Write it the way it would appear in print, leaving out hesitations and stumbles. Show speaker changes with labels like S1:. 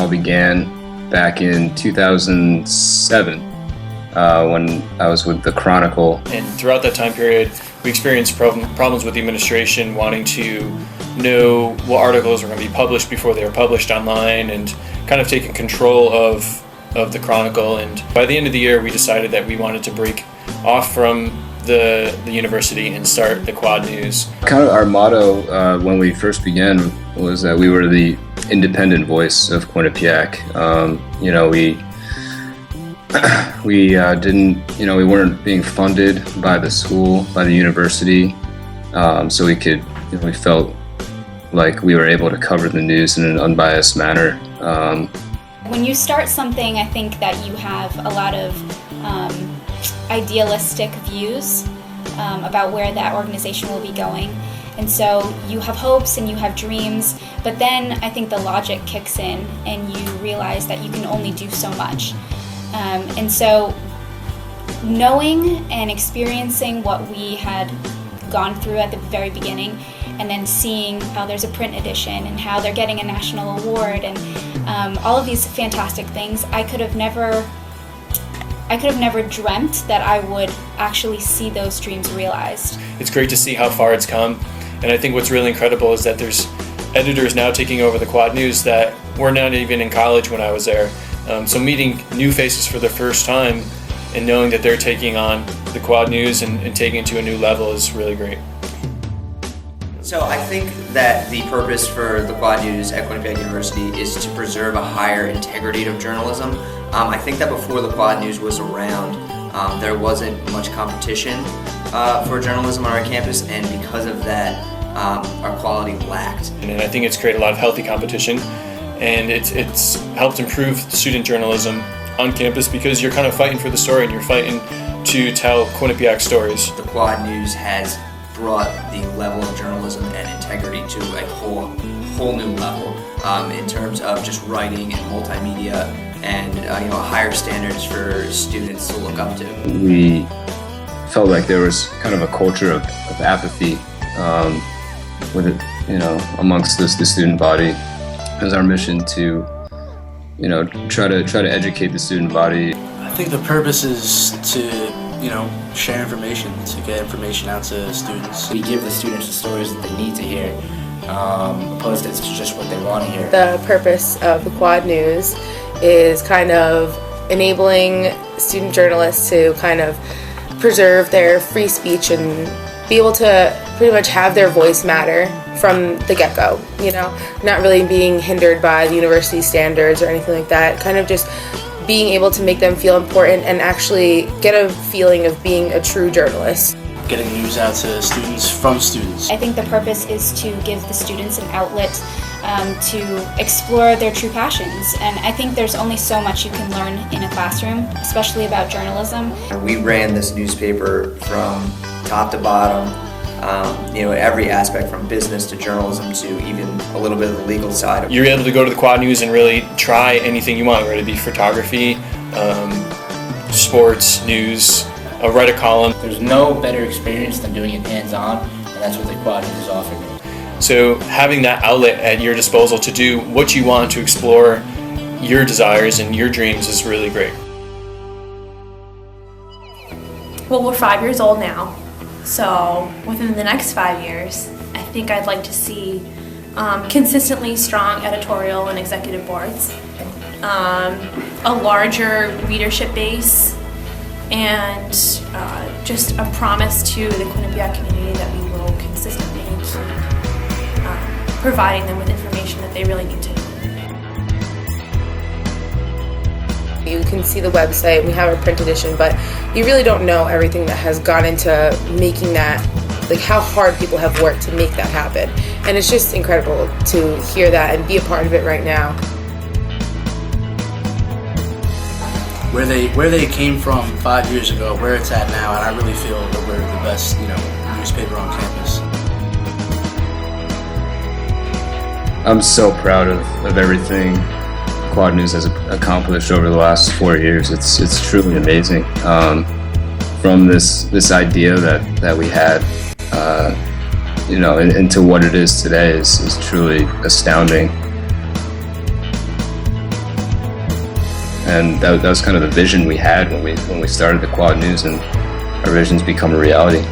S1: all began back in 2007 when I was with the Chronicle.
S2: And throughout that time period, we experienced problems with the administration wanting to know what articles were going to be published before they were published online, and kind of taking control of the Chronicle. And by the end of the year, we decided that we wanted to break off from the university and start the Quad News.
S1: Kind of our motto when we first began was that we were the independent voice of Quinnipiac. We didn't, we weren't being funded by the school, by the university, so we felt like we were able to cover the news in an unbiased manner.
S3: When you start something, I think that you have a lot of idealistic views about where that organization will be going. And so you have hopes and you have dreams, but then I think the logic kicks in and you realize that you can only do so much. And so knowing and experiencing what we had gone through at the very beginning, and then seeing how there's a print edition and how they're getting a national award and all of these fantastic things, I could have never dreamt that I would actually see those dreams realized.
S2: It's great to see how far it's come, and I think what's really incredible is that there's editors now taking over the Quad News that were not even in college when I was there. So meeting new faces for the first time and knowing that they're taking on the Quad News and taking it to a new level is really great.
S4: So I think that the purpose for the Quad News at Quinnipiac University is to preserve a higher integrity of journalism. I think that before the Quad News was around, there wasn't much competition for journalism on our campus, and because of that, our quality lacked.
S2: And I think it's created a lot of healthy competition, and it's helped improve student journalism on campus because you're kind of fighting for the story and you're fighting to tell Quinnipiac stories.
S4: The Quad News has brought the level of journalism and integrity to a whole new level in terms of just writing and multimedia and higher standards for students to look up to.
S1: We felt like there was kind of a culture of apathy with it, amongst the student body. It was our mission to, try to educate the student body.
S5: I think the purpose is to, share information, to get information out to students.
S6: We give the students the stories that they need to hear, opposed to just what they want to hear.
S7: The purpose of the Quad News is kind of enabling student journalists to kind of preserve their free speech and be able to pretty much have their voice matter from the get-go, not really being hindered by the university standards or anything like that, kind of just being able to make them feel important and actually get a feeling of being a true journalist.
S5: Getting news out to students from students.
S3: I think the purpose is to give the students an outlet to explore their true passions, and I think there's only so much you can learn in a classroom, especially about journalism.
S4: We ran this newspaper from top to bottom, every aspect from business to journalism to even a little bit of the legal side.
S2: You're able to go to the Quad News and really try anything you want, whether it be photography, sports, news, write a column.
S6: There's no better experience than doing it hands-on, and that's what the Quad News is offering me.
S2: So having that outlet at your disposal to do what you want, to explore your desires and your dreams, is really great.
S8: Well, we're 5 years old now, so within the next 5 years, I think I'd like to see consistently strong editorial and executive boards, a larger readership base, and just a promise to the Quinnipiac community that we will consistently keep providing them with information that they really need to know.
S7: You can see the website, we have a print edition, but you really don't know everything that has gone into making that, like how hard people have worked to make that happen. And it's just incredible to hear that and be a part of it right now.
S5: Where they came from 5 years ago, where it's at now, and I really feel that we're the best, newspaper on campus.
S1: I'm so proud of everything Quad News has accomplished over the last 4 years. It's truly amazing. From this idea that we had, into what it is today is truly astounding. And that was kind of the vision we had when we started the Quad News, and our vision's become a reality.